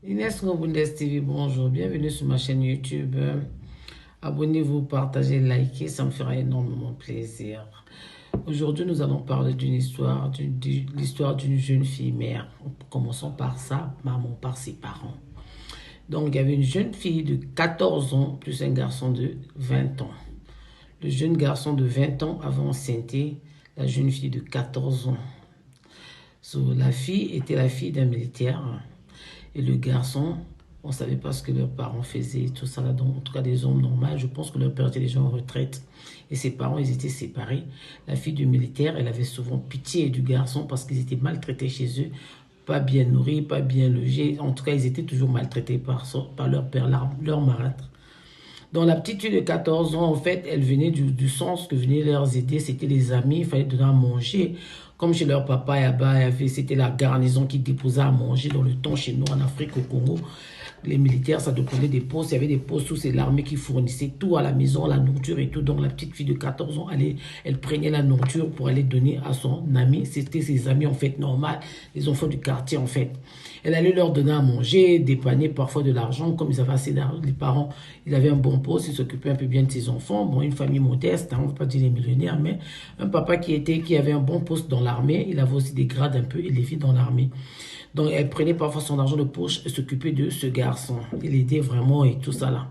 Inès Ngobundes TV, bonjour, bienvenue sur ma chaîne YouTube. Abonnez-vous, partagez, likez, ça me fera énormément plaisir. Aujourd'hui, nous allons parler d'une histoire, l'histoire d'une jeune fille mère. Commençons par sa maman, par ses parents. Donc, il y avait une jeune fille de 14 ans plus un garçon de 20 ans. Le jeune garçon de 20 ans avait enceinté la jeune fille de 14 ans. La fille était la fille d'un militaire. Et le garçon, on ne savait pas ce que leurs parents faisaient, tout ça là. Donc, en tout cas, des hommes normaux, je pense que leur père était déjà en retraite. Et ses parents, ils étaient séparés. La fille du militaire, elle avait souvent pitié du garçon parce qu'ils étaient maltraités chez eux. Pas bien nourris, pas bien logés. En tout cas, ils étaient toujours maltraités par leur père, leur marâtre. Donc, la petite fille de 14 ans, en fait, elle venait du sens que venaient leur aider. C'était les amis, il fallait donner à manger. Comme chez leur papa là-bas, c'était la garnison qui déposait à manger dans le temps chez nous en Afrique, au Congo. Les militaires, ça dépendait des postes. Il y avait des postes où c'est l'armée qui fournissait tout à la maison, la nourriture et tout. Donc, la petite fille de 14 ans, elle prenait la nourriture pour aller donner à son ami. C'était ses amis, en fait, normal, les enfants du quartier, en fait. Elle allait leur donner à manger, dépanner parfois de l'argent, comme ils avaient assez d'argent. Les parents, ils avaient un bon poste, ils s'occupaient un peu bien de ses enfants. Bon, une famille modeste, hein, on ne va pas dire les millionnaires, mais un papa qui avait un bon poste dans l'armée, il avait aussi des grades un peu élevés dans l'armée. Donc, elle prenait parfois son argent de poche et s'occupait de ce garçon. Il aidait vraiment et tout ça là.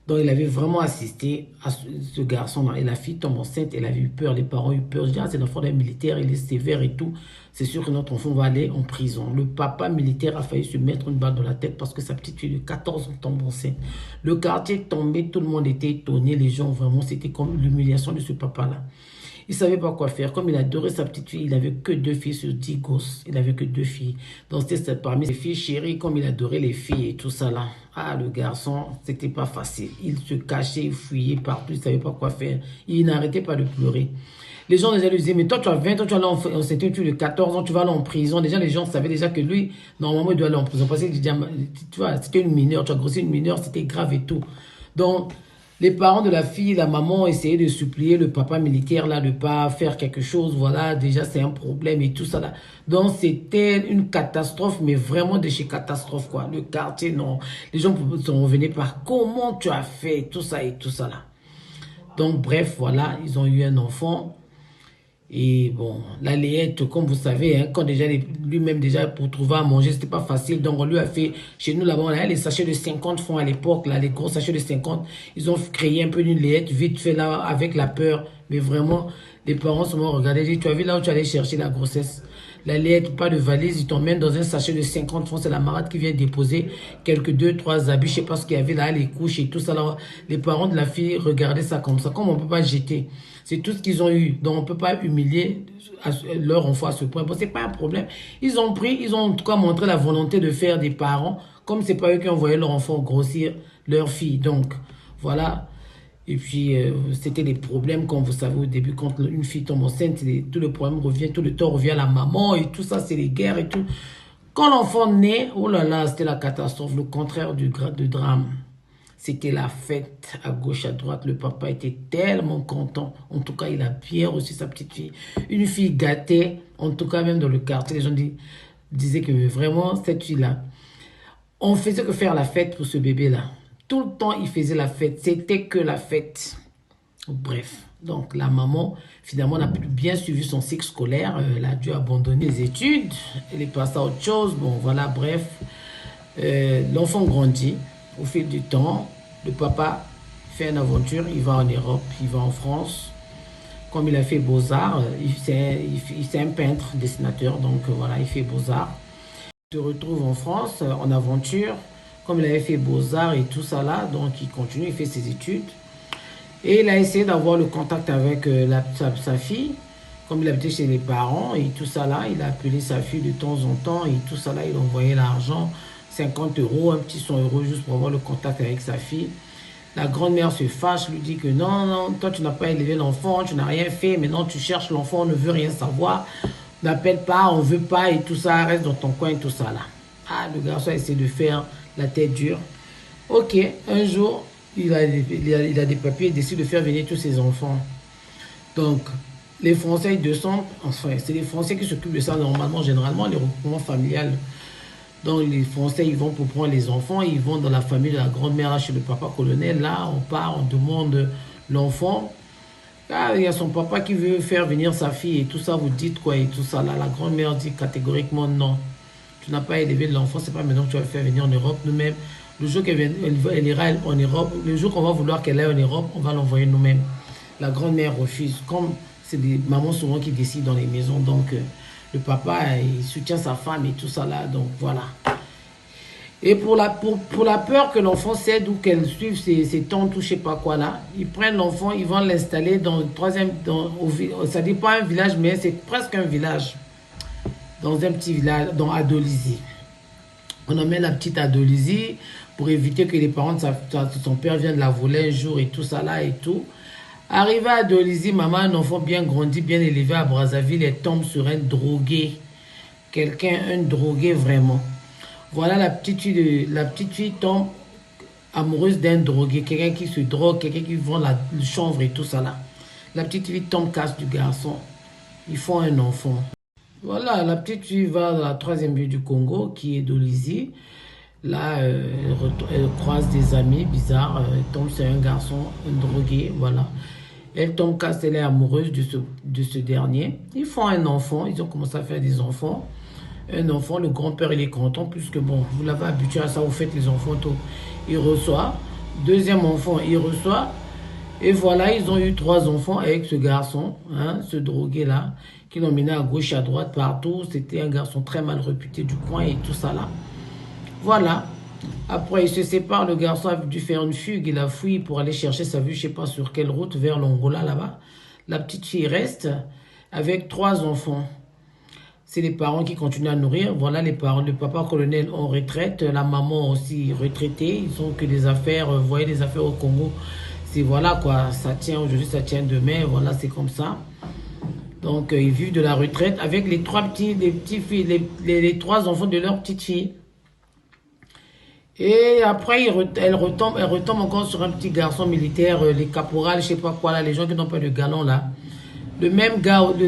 Donc, il avait vraiment assisté à ce garçon-là. Et la fille tombe enceinte, elle avait eu peur, les parents ont eu peur. Je dis, ah, c'est l'enfant d'un militaire, il est sévère et tout. C'est sûr que notre enfant va aller en prison. Le papa militaire a failli se mettre une balle dans la tête parce que sa petite fille de 14 ans tombe enceinte. Le quartier tombait, tout le monde était étonné. Les gens, vraiment, c'était comme l'humiliation de ce papa-là. Il ne savait pas quoi faire. Comme il adorait sa petite fille, il n'avait que 2 filles sur 10 gosses. Il n'avait que 2 filles. Donc c'était parmi ses filles chéries, comme il adorait les filles et tout ça là. Ah, le garçon, c'était pas facile. Il se cachait, il fuyait partout, il ne savait pas quoi faire. Il n'arrêtait pas de pleurer. Les gens déjà lui disaient, mais toi tu as 20 ans, tu vas aller en c'était tu de 14 ans, tu vas aller en prison. Déjà, les gens savaient déjà que lui, normalement, il doit aller en prison. Parce que tu vois, c'était une mineure, tu as grossi une mineure, c'était grave et tout. Donc, les parents de la fille, la maman essayaient de supplier le papa militaire là de ne pas faire quelque chose. Voilà, déjà c'est un problème et tout ça là. Donc c'était une catastrophe, mais vraiment de chez catastrophe quoi. Le quartier, non. Les gens sont revenus par comment tu as fait tout ça et tout ça là. Donc bref, voilà, ils ont eu un enfant. Et bon, la layette, comme vous savez, hein, quand déjà lui-même déjà pour trouver à manger, c'était pas facile. Donc on lui a fait, chez nous là-bas, on avait les sachets de 50 francs à l'époque, là, les gros sachets de 50. Ils ont créé un peu une layette vite fait là, avec la peur. Mais vraiment, les parents se m'ont regardé, dit, tu as vu là où tu allais chercher la grossesse? La layette, pas de valise, ils t'emmènent dans un sachet de 50 francs. C'est la marade qui vient déposer quelques 2, 3 habits, je sais pas ce qu'il y avait là, les couches et tout ça. Là. Les parents de la fille regardaient ça comme ça, comme on peut pas jeter. C'est tout ce qu'ils ont eu. Donc, on ne peut pas humilier leur enfant à ce point. Bon, ce n'est pas un problème. Ils ont pris, ils ont en tout cas montré la volonté de faire des parents, comme ce n'est pas eux qui ont envoyé leur enfant grossir leur fille. Donc, voilà. Et puis, c'était des problèmes, comme vous savez, au début, quand une fille tombe enceinte, tout le problème revient, tout le tort revient à la maman et tout ça, c'est les guerres et tout. Quand l'enfant naît, oh là là, c'était la catastrophe, le contraire du drame. C'était la fête à gauche, à droite. Le papa était tellement content. En tout cas, il a bien reçu sa petite fille. Une fille gâtée, en tout cas même dans le quartier. Les gens disaient que vraiment, cette fille-là, on faisait que faire la fête pour ce bébé-là. Tout le temps, il faisait la fête. C'était que la fête. Bref, donc la maman, finalement, n'a plus bien suivi son cycle scolaire. Elle a dû abandonner les études. Elle est passée à autre chose. Bon, voilà, bref. L'enfant grandit. Au fil du temps, le papa fait une aventure, il va en Europe, il va en France. Comme il a fait Beaux-Arts, c'est un peintre, dessinateur, donc voilà, il fait Beaux-Arts. Il se retrouve en France en aventure, comme il avait fait Beaux-Arts et tout ça là, donc il continue, il fait ses études. Et il a essayé d'avoir le contact avec sa fille, comme il habitait chez les parents et tout ça là, il a appelé sa fille de temps en temps et tout ça là, il envoyait l'argent. 50 euros, un petit 100 euros juste pour avoir le contact avec sa fille. La grand-mère se fâche, lui dit que non, non, toi tu n'as pas élevé l'enfant, tu n'as rien fait, maintenant tu cherches l'enfant, on ne veut rien savoir, n'appelle pas, on ne veut pas et tout ça, reste dans ton coin et tout ça là. Ah, le garçon a essayé de faire la tête dure. Ok, un jour, il a des papiers, il décide de faire venir tous ses enfants. Donc, les Français, ils descendent, enfin, c'est les Français qui s'occupent de ça normalement, généralement, les regroupements familiales. Donc les Français, ils vont pour prendre les enfants, ils vont dans la famille de la grand-mère, chez le papa colonel. Là, on part, on demande l'enfant. Ah, il y a son papa qui veut faire venir sa fille et tout ça, vous dites quoi et tout ça. Là, la grand-mère dit catégoriquement non. Tu n'as pas élevé l'enfant, c'est pas maintenant que tu vas le faire venir en Europe. Nous-mêmes, le jour elle ira en Europe, le jour qu'on va vouloir qu'elle aille en Europe, on va l'envoyer nous-mêmes. La grand-mère refuse. Comme c'est des mamans souvent qui décident dans les maisons, donc le papa, il soutient sa femme et tout ça là, donc voilà. Et pour la peur que l'enfant cède ou qu'elle suive ses tantes ou je sais pas quoi là, ils prennent l'enfant, ils vont l'installer dans le troisième, ça dit pas un village, mais c'est presque un village, dans un petit village, dans Adolizy. On emmène la petite Adolizy pour éviter que les parents de son père viennent la voler un jour et tout ça là et tout. Arrivé à Adolizy, maman, un enfant bien grandi, bien élevé à Brazzaville, elle tombe sur un drogué. Quelqu'un, un drogué vraiment. Voilà, la petite fille tombe amoureuse d'un drogué, quelqu'un qui se drogue, quelqu'un qui vend le chanvre et tout ça là. La petite fille tombe casse du garçon. Ils font un enfant. Voilà, la petite fille va dans la troisième ville du Congo, qui est Dolizy. Là, elle croise des amis bizarres, elle tombe sur un garçon, un drogué, voilà. Elle tombe casse, elle est amoureuse de ce dernier. Ils font un enfant, ils ont commencé à faire des enfants. Un enfant, le grand-père, il est content, puisque bon, vous l'avez habitué à ça, vous faites les enfants tôt. Il reçoit. Deuxième enfant, il reçoit. Et voilà, ils ont eu 3 enfants avec ce garçon, hein, ce drogué-là, qui l'ont mené à gauche, à droite, partout. C'était un garçon très mal réputé du coin et tout ça là. Voilà. Après, il se sépare, le garçon a dû faire une fugue, il a fui pour aller chercher sa vue, je ne sais pas sur quelle route, vers l'Angola là-bas. La petite fille reste avec 3 enfants. C'est les parents qui continuent à nourrir. Voilà, les parents, le papa colonel en retraite, la maman aussi retraitée. Ils ont que des affaires, vous voyez, les affaires au Congo. C'est voilà quoi, ça tient aujourd'hui, ça tient demain, voilà, c'est comme ça. Donc, ils vivent de la retraite avec les 3 petits filles, les 3 enfants de leur petite fille. Et après, elle retombe encore sur un petit garçon militaire, les caporales, je sais pas quoi là, les gens qui n'ont pas de galon là. Le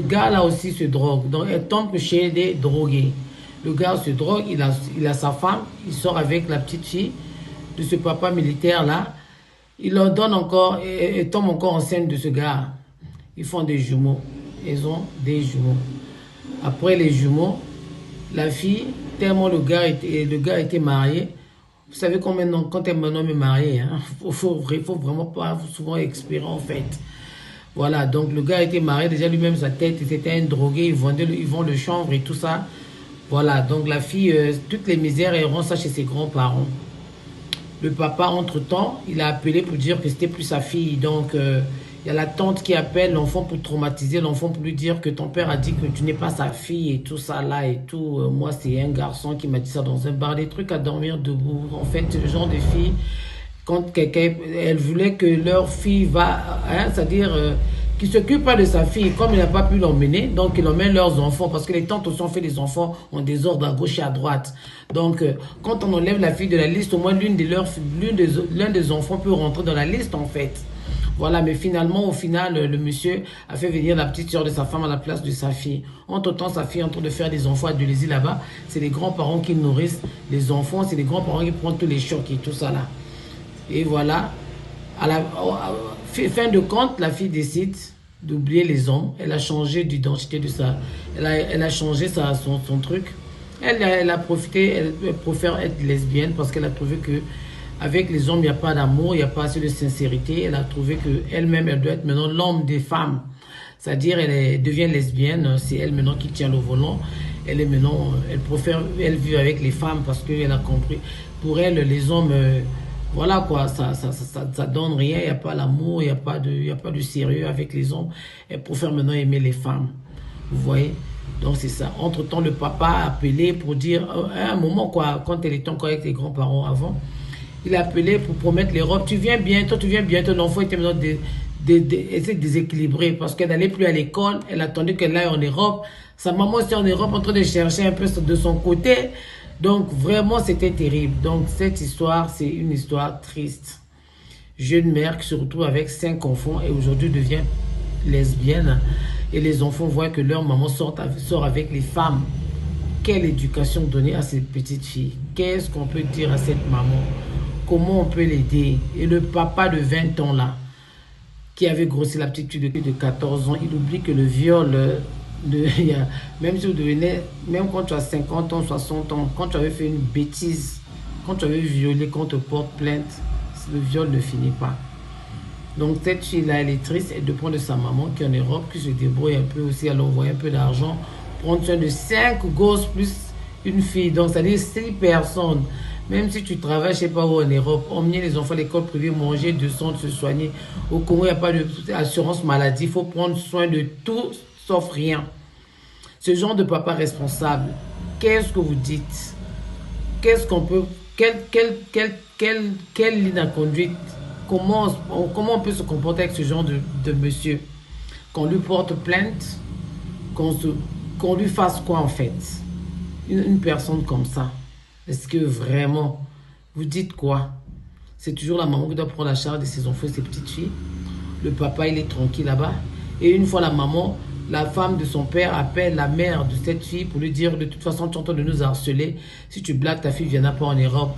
gars là aussi se drogue. Donc elle tombe chez des drogués. Le gars se drogue, il a sa femme, il sort avec la petite fille de ce papa militaire là. Il leur donne encore, et tombe encore enceinte de ce gars. Ils font des jumeaux. Ils ont des jumeaux. Après les jumeaux, la fille, tellement le gars était marié. Vous savez quand un homme est marié, hein, faut vraiment pas souvent expirer en fait. Voilà, donc le gars était marié, déjà lui-même sa tête, c'était un drogué, ils vendent le chanvre et tout ça. Voilà, donc la fille, toutes les misères, elle rend ça chez ses grands-parents. Le papa, entre-temps, il a appelé pour dire que c'était plus sa fille. Donc, il y a la tante qui appelle l'enfant pour traumatiser l'enfant, pour lui dire que ton père a dit que tu n'es pas sa fille et tout ça là et tout. Moi, c'est un garçon qui m'a dit ça dans un bar, des trucs à dormir debout. En fait, le genre de fille, quand quelqu'un, elle voulait que leur fille va, hein, c'est-à-dire qui ne s'occupe pas de sa fille, comme il n'a pas pu l'emmener, donc il emmène leurs enfants, parce que les tantes aussi ont fait des enfants en désordre à gauche et à droite. Donc, quand on enlève la fille de la liste, au moins l'un des enfants peut rentrer dans la liste, en fait. Voilà, mais finalement, au final, le monsieur a fait venir la petite soeur de sa femme à la place de sa fille. Entre-temps, sa fille est en train de faire des enfants à Dolizy là-bas. C'est les grands-parents qui nourrissent les enfants, c'est les grands-parents qui prennent tous les chocs et tout ça là. Et voilà, fin de compte, la fille décide d'oublier les hommes. Elle a changé d'identité de ça. Elle a changé son truc. Elle a profité, elle préfère être lesbienne parce qu'elle a trouvé que avec les hommes, il n'y a pas d'amour, il n'y a pas assez de sincérité. Elle a trouvé qu'elle-même, elle doit être maintenant l'homme des femmes. C'est-à-dire, elle devient lesbienne, c'est elle maintenant qui tient le volant. Elle est maintenant, elle préfère, elle vit avec les femmes parce qu'elle a compris. Pour elle, les hommes, voilà quoi, ça donne rien, il n'y a pas l'amour, il n'y a pas de sérieux avec les hommes. Elle préfère maintenant aimer les femmes. Vous voyez? Donc c'est ça. Entre-temps, le papa a appelé pour dire, à un moment quoi, quand elle était encore avec les grands-parents avant, il a appelé pour promettre les robes. Tu viens bientôt. L'enfant était maintenant déséquilibré parce qu'elle n'allait plus à l'école. Elle attendait qu'elle aille en Europe. Sa maman était en Europe en train de chercher un peu de son côté. Donc vraiment, c'était terrible. Donc cette histoire, c'est une histoire triste. Jeune mère qui se retrouve avec 5 enfants et aujourd'hui devient lesbienne. Et les enfants voient que leur maman sort avec les femmes. quelle éducation donner à cette petite fille? Qu'est-ce qu'on peut dire à cette maman? Comment on peut l'aider? Et le papa de 20 ans là, qui avait grossi la petite fille de 14 ans, il oublie que le viol, même si vous devenez, même quand tu as 50 ans, 60 ans, quand tu avais fait une bêtise, quand tu avais violé, quand on te porte plainte, le viol ne finit pas. Donc cette fille-là, elle est triste, elle dépend de sa maman qui est en Europe, qui se débrouille un peu aussi, elle envoie un peu d'argent, prendre soin de 5 gosses plus une fille. Donc ça dit 6 personnes. Même si tu travailles, je ne sais pas où en Europe, emmener les enfants à l'école privée, manger, de sang, se soigner. Au Congo, il n'y a pas d'assurance maladie, il faut prendre soin de tout sauf rien. Ce genre de papa responsable, qu'est-ce que vous dites? Qu'est-ce qu'on peut... Quelle ligne à conduite? Comment on peut se comporter avec ce genre de monsieur? Qu'on lui porte plainte? Qu'on lui fasse quoi en fait? Une personne comme ça. Est-ce que vraiment, vous dites quoi? C'est toujours la maman qui doit prendre la charge de ses enfants et ses petites filles. Le papa, il est tranquille là-bas. Et une fois la maman, la femme de son père appelle la mère de cette fille pour lui dire, de toute façon, tu es en train de nous harceler. Si tu blagues, ta fille ne viendra pas en Europe.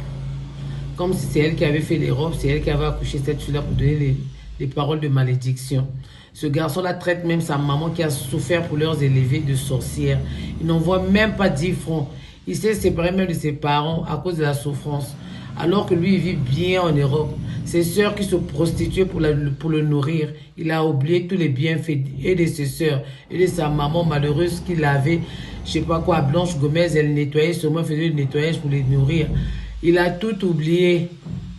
Comme si c'est elle qui avait fait l'Europe, c'est elle qui avait accouché cette fille-là pour donner les paroles de malédiction. Ce garçon-là traite même sa maman qui a souffert pour leurs élever de sorcière. Il n'envoie même pas 10 francs. Il s'est séparé même de ses parents à cause de la souffrance. Alors que lui, il vit bien en Europe. Ses sœurs qui se prostituaient pour le nourrir. Il a oublié tous les bienfaits et de ses sœurs et de sa maman malheureuse qu'il avait, je sais pas quoi, Blanche Gomez, elle nettoyait, seulement faisait le nettoyage pour les nourrir. Il a tout oublié.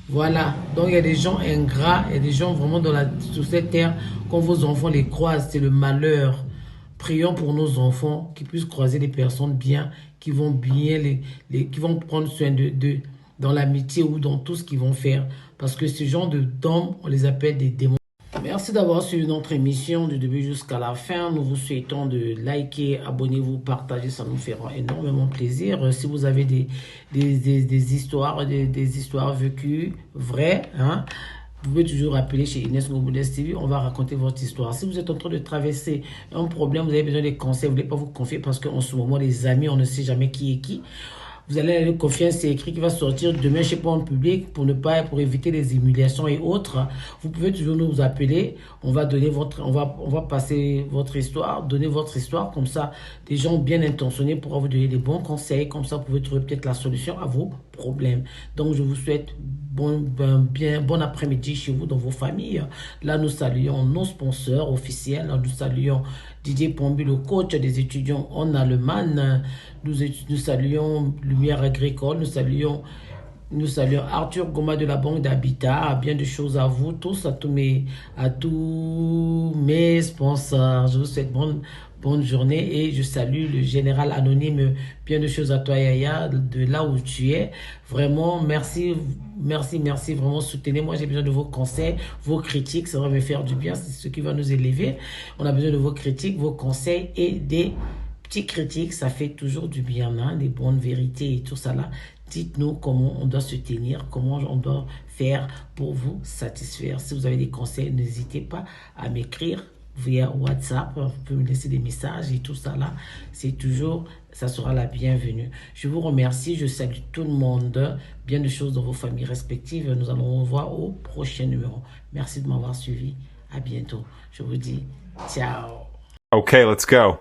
Voilà. Donc il y a des gens ingrats, il y a des gens vraiment sur cette terre, quand vos enfants les croisent, c'est le malheur. Prions pour nos enfants qui puissent croiser des personnes bien, qui vont bien qui vont prendre soin d'eux dans l'amitié ou dans tout ce qu'ils vont faire. Parce que ce genre d'hommes, on les appelle des démons. Merci d'avoir suivi notre émission du début jusqu'à la fin. Nous vous souhaitons de liker, abonnez-vous, partagez, ça nous fera énormément plaisir. Si vous avez des histoires, des histoires vécues, vraies, hein, vous pouvez toujours appeler chez Inès Ngoboudes TV, on va raconter votre histoire. Si vous êtes en train de traverser un problème, vous avez besoin de conseils, vous ne voulez pas vous confier parce qu'en ce moment, les amis, on ne sait jamais qui est qui. Vous allez aller confier un secret qui va sortir demain, je ne sais pas, en public pour éviter les humiliations et autres. Vous pouvez toujours nous appeler. On va donner on va passer votre histoire, donner votre histoire. Comme ça, des gens bien intentionnés pourront vous donner des bons conseils. Comme ça, vous pouvez trouver peut-être la solution à vos problèmes. Donc, je vous souhaite bon après-midi chez vous, dans vos familles. Là, nous saluons nos sponsors officiels. Nous saluons Didier Pombi, le coach des étudiants en Allemagne. Nous saluons Lumière Agricole. Nous saluons Arthur Goma de la Banque d'Habitat. Bien de choses à vous tous, à tous mes sponsors. Je vous souhaite bonne journée et je salue le général anonyme. Bien de choses à toi, Yaya, de là où tu es. Vraiment, merci, vraiment soutenez-moi. J'ai besoin de vos conseils, vos critiques, ça va me faire du bien, c'est ce qui va nous élever. On a besoin de vos critiques, vos conseils et des petites critiques, ça fait toujours du bien, hein, des bonnes vérités et tout ça là. Dites-nous comment on doit se tenir, comment on doit faire pour vous satisfaire. Si vous avez des conseils, n'hésitez pas à m'écrire via WhatsApp. Vous pouvez me laisser des messages et tout ça là. C'est toujours, ça sera la bienvenue. Je vous remercie, je salue tout le monde. Bien de choses dans vos familles respectives. Nous allons nous revoir au prochain numéro. Merci de m'avoir suivi. À bientôt. Je vous dis ciao. Okay, let's go.